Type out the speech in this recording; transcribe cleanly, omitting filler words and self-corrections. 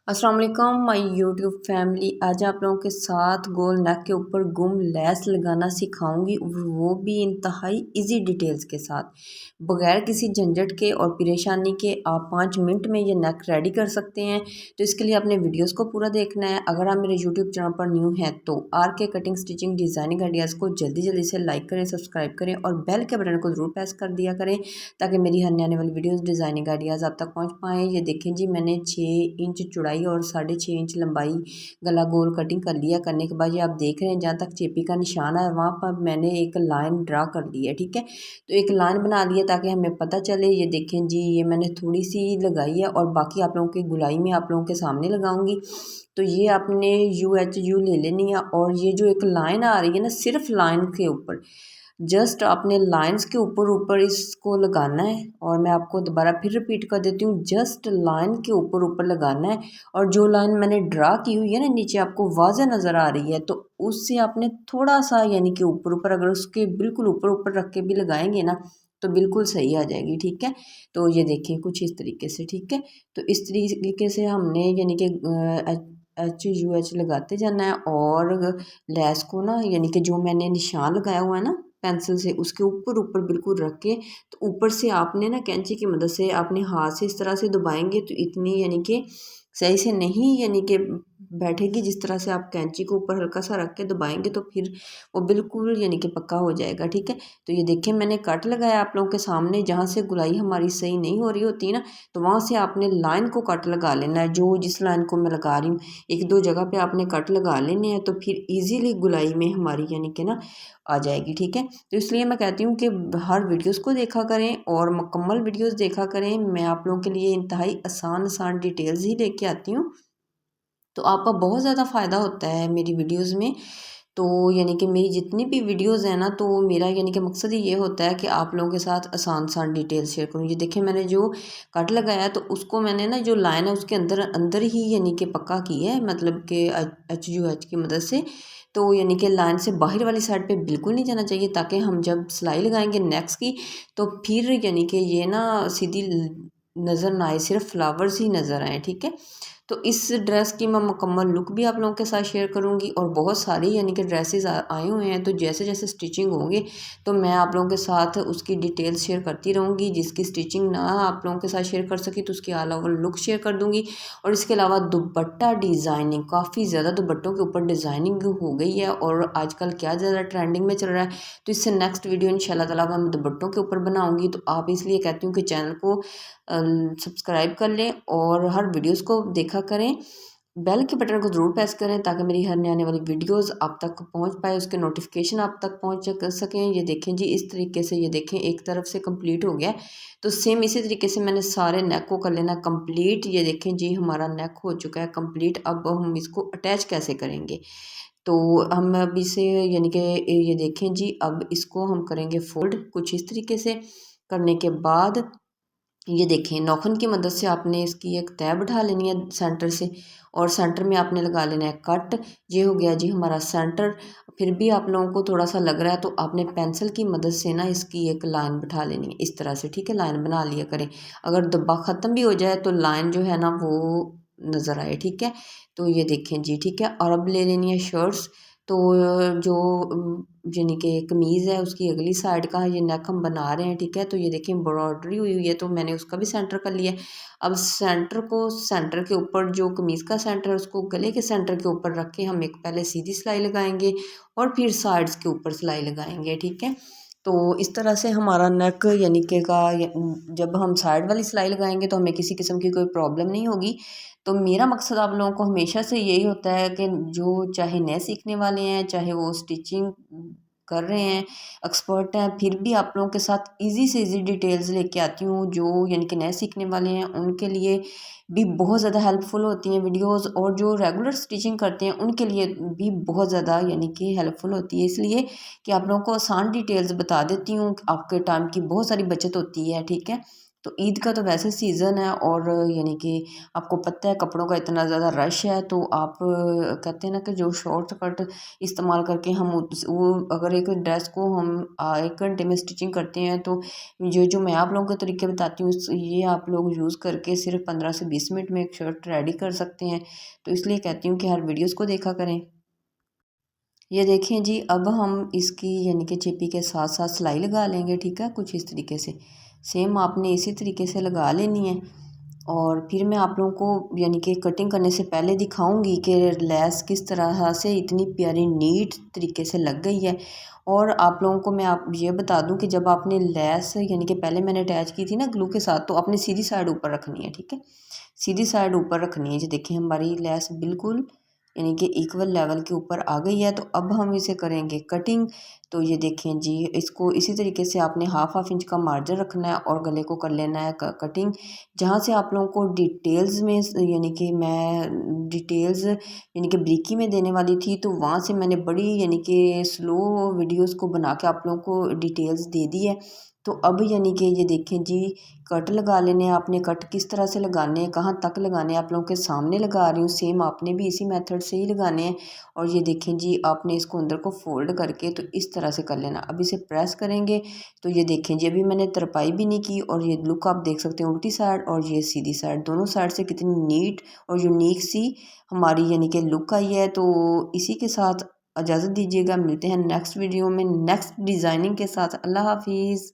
अस्सलाम वालेकुम my YouTube family. आज आप लोगों के साथ गोल नेक के ऊपर गुम लेस लगाना सिखाऊंगी, वो भी इंतहाई इजी डिटेल्स के साथ, बगैर किसी झंझट के और परेशानी के। आप 5 मिनट में ये नेक रेडी कर सकते हैं। तो इसके लिए आपने वीडियोस को पूरा देखना है। अगर आप मेरे यूट्यूब चैनल पर न्यू हैं तो आर के कटिंग स्टिचिंग डिज़ाइनिंग आइडियाज़ को जल्दी जल्दी से लाइक करें, सब्सक्राइब करें और बेल के बटन को ज़रूर प्रेस कर दिया करें ताकि मेरी आने वाली वीडियोस डिज़ाइनिंग आइडियाज़ आप तक पहुंच पाएँ। ये देखें जी, मैंने 6 इंच चौड़ाई और 6.5 इंच लंबाई गला गोल कटिंग कर लिया। करने के बाद ये आप देख रहे हैं जहाँ तक चेपी का निशान है वहाँ पर मैंने एक लाइन ड्रा कर दी है। ठीक है, तो एक लाइन बना ली है ताकि हमें पता चले। ये देखें जी, ये मैंने थोड़ी सी लगाई है और बाकी आप लोगों की गुलाई में आप लोगों के सामने लगाऊंगी। तो ये आपने यू ले लेनी है और ये जो एक लाइन आ रही है ना, सिर्फ लाइन के ऊपर, जस्ट आपने लाइंस के ऊपर ऊपर इसको लगाना है। और मैं आपको दोबारा फिर रिपीट कर देती हूँ, जस्ट लाइन के ऊपर ऊपर लगाना है। और जो लाइन मैंने ड्रा की हुई है ना नीचे आपको वाज़े नज़र आ रही है, तो उससे आपने थोड़ा सा यानी कि ऊपर ऊपर, अगर उसके बिल्कुल ऊपर ऊपर रख के भी लगाएंगे ना तो बिल्कुल सही आ जाएगी। ठीक है, तो ये देखें कुछ इस तरीके से। ठीक है, तो इस तरीके से हमने यानी कि एच लगाते जाना है और लेस को ना, यानी कि जो मैंने निशान लगाया हुआ है ना पेंसिल से, उसके ऊपर ऊपर बिल्कुल रख के, तो ऊपर से आपने ना कैंची की मदद से अपने हाथ से इस तरह से दबाएंगे तो इतनी यानी कि सही से नहीं यानी कि बैठेगी। जिस तरह से आप कैंची को ऊपर हल्का सा रख के दबाएंगे तो फिर वो बिल्कुल यानी कि पक्का हो जाएगा। ठीक है, तो ये देखिए मैंने कट लगाया आप लोगों के सामने। जहाँ से गुलाई हमारी सही नहीं हो रही होती ना, तो वहाँ से आपने लाइन को कट लगा लेना है। जो जिस लाइन को मैं लगा रही हूँ, एक दो जगह पे आपने कट लगा लेने हैं तो फिर इजीली गुलाई में हमारी यानी कि ना आ जाएगी। ठीक है, तो इसलिए मैं कहती हूँ कि हर वीडियोस को देखा करें और मुकम्मल वीडियोस देखा करें। मैं आप लोगों के लिए इंतहाई आसान आसान डिटेल्स ही लेके आती हूँ, तो आपका बहुत ज़्यादा फ़ायदा होता है मेरी वीडियोस में। तो यानी कि मेरी जितनी भी वीडियोस हैं ना, तो मेरा यानी कि मकसद ही ये होता है कि आप लोगों के साथ आसान आसान डिटेल शेयर करूँ। ये देखिए मैंने जो कट लगाया तो उसको मैंने ना जो लाइन है उसके अंदर अंदर ही यानी कि पक्का की है, मतलब कि एच की मदद से। तो यानी कि लाइन से बाहर वाली साइड पे बिल्कुल नहीं जाना चाहिए, ताकि हम जब सिलाई लगाएंगे नेक्स्ट की तो फिर यानी कि ये ना सीधी नज़र ना आए, सिर्फ फ्लावर्स ही नज़र आए। ठीक है, तो इस ड्रेस की मैं मुकम्मल लुक भी आप लोगों के साथ शेयर करूंगी और बहुत सारी यानी कि ड्रेसेस आए हुए हैं, तो जैसे जैसे स्टिचिंग होंगे तो मैं आप लोगों के साथ उसकी डिटेल्स शेयर करती रहूँगी। जिसकी स्टिचिंग ना आप लोगों के साथ शेयर कर सकी तो उसकी ऑल ओवर लुक शेयर कर दूँगी। और इसके अलावा दुपट्टा डिज़ाइनिंग, काफ़ी ज़्यादा दुपट्टों के ऊपर डिज़ाइनिंग हो गई है और आजकल क्या ज़्यादा ट्रेंडिंग में चल रहा है, तो इससे नेक्स्ट वीडियो इंशाल्लाह ताला मैं दुपट्टों के ऊपर बनाऊँगी। तो आप इसलिए कहती हूँ कि चैनल को सब्सक्राइब कर लें और हर वीडियोस को देखा करें। बेल के बटन को ज़रूर प्रेस करें ताकि मेरी हर आने वाली वीडियोस आप तक पहुंच पाए, उसके नोटिफिकेशन आप तक पहुंच कर सकें। ये देखें जी, इस तरीके से ये देखें एक तरफ से कंप्लीट हो गया, तो सेम इसी तरीके से मैंने सारे नेक को कर लेना कंप्लीट। ये देखें जी, हमारा नेक हो चुका है कंप्लीट। अब हम इसको अटैच कैसे करेंगे, तो हम अब इसे यानी कि ये देखें जी, अब इसको हम करेंगे फोल्ड कुछ इस तरीके से। करने के बाद ये देखें नाखून की मदद से आपने इसकी एक तह बिठा लेनी है सेंटर से, और सेंटर में आपने लगा लेना है कट। ये हो गया जी हमारा सेंटर। फिर भी आप लोगों को थोड़ा सा लग रहा है तो आपने पेंसिल की मदद से ना इसकी एक लाइन बिठा लेनी है इस तरह से। ठीक है, लाइन बना लिया करें, अगर धब्बा ख़त्म भी हो जाए तो लाइन जो है ना वो नज़र आए। ठीक है, तो ये देखें जी। ठीक है, और अब ले लेनी है शर्ट्स। तो जो यानी कि कमीज़ है उसकी अगली साइड का ये नेक हम बना रहे हैं। ठीक है, तो ये देखिए एम्ब्रॉयडरी हुई हुई है तो मैंने उसका भी सेंटर कर लिया है। अब सेंटर को, सेंटर के ऊपर जो कमीज़ का सेंटर है उसको गले के सेंटर के ऊपर रख के हम एक पहले सीधी सिलाई लगाएंगे और फिर साइड्स के ऊपर सिलाई लगाएंगे। ठीक है, तो इस तरह से हमारा नेक यानी कि का जब हम साइड वाली सिलाई लगाएंगे तो हमें किसी किस्म की कोई प्रॉब्लम नहीं होगी। तो मेरा मकसद आप लोगों को हमेशा से यही होता है कि जो चाहे नए सीखने वाले हैं, चाहे वो स्टिचिंग कर रहे हैं, एक्सपर्ट हैं, फिर भी आप लोगों के साथ इजी से इजी डिटेल्स लेके आती हूँ। जो यानी कि नए सीखने वाले हैं उनके लिए भी बहुत ज़्यादा हेल्पफुल होती हैं वीडियोस, और जो रेगुलर स्टिचिंग करते हैं उनके लिए भी बहुत ज़्यादा यानी कि हेल्पफुल होती है, इसलिए कि आप लोगों को आसान डिटेल्स बता देती हूँ, आपके टाइम की बहुत सारी बचत होती है। ठीक है, तो ईद का तो वैसे सीज़न है और यानी कि आपको पता है कपड़ों का इतना ज़्यादा रश है, तो आप कहते हैं ना कि जो शॉर्ट कट इस्तेमाल करके हम वो अगर एक ड्रेस को हम 1 घंटे में स्टिचिंग करते हैं, तो जो मैं आप लोगों को तरीके बताती हूँ ये आप लोग यूज़ करके सिर्फ 15 से 20 मिनट में एक शर्ट रेडी कर सकते हैं। तो इसलिए कहती हूँ कि हर वीडियोज़ को देखा करें। ये देखें जी, अब हम इसकी यानी कि चिप्पी के साथ साथ सिलाई लगा लेंगे, ठीक है, कुछ इस तरीके से। सेम आपने इसी तरीके से लगा लेनी है और फिर मैं आप लोगों को यानी कि कटिंग करने से पहले दिखाऊंगी कि लेस किस तरह से इतनी प्यारी नीट तरीके से लग गई है। और आप लोगों को मैं आप ये बता दूं कि जब आपने लेस यानी कि पहले मैंने अटैच की थी ना ग्लू के साथ, तो आपने सीधी साइड ऊपर रखनी है, ठीक है, सीधी साइड ऊपर रखनी है। जो देखिए हमारी लेस बिल्कुल यानी कि इक्वल लेवल के ऊपर आ गई है। तो अब हम इसे करेंगे कटिंग। तो ये देखें जी, इसको इसी तरीके से आपने हाफ इंच का मार्जिन रखना है और गले को कर लेना है कटिंग। जहाँ से आप लोगों को डिटेल्स में यानी कि मैं डिटेल्स यानी कि ब्रीकी में देने वाली थी, तो वहाँ से मैंने बड़ी यानी कि स्लो वीडियोस को बना के आप लोगों को डिटेल्स दे दी है। तो अब यानी कि ये देखें जी, कट लगा लेने हैं आपने। कट किस तरह से लगाने हैं, कहाँ तक लगाने हैं, आप लोगों के सामने लगा रही हूँ, सेम आपने भी इसी मेथड से ही लगाने हैं। और ये देखें जी, आपने इसको अंदर को फोल्ड करके तो इस तरह से कर लेना। अब इसे प्रेस करेंगे तो ये देखें जी, अभी मैंने तरपाई भी नहीं की और ये लुक आप देख सकते हैं, उल्टी साइड और ये सीधी साइड, दोनों साइड से कितनी नीट और यूनिक सी हमारी यानी कि लुक आई है। तो इसी के साथ इजाज़त दीजिएगा, मिलते हैं नेक्स्ट वीडियो में नेक्स्ट डिज़ाइनिंग के साथ। अल्लाह हाफिज़।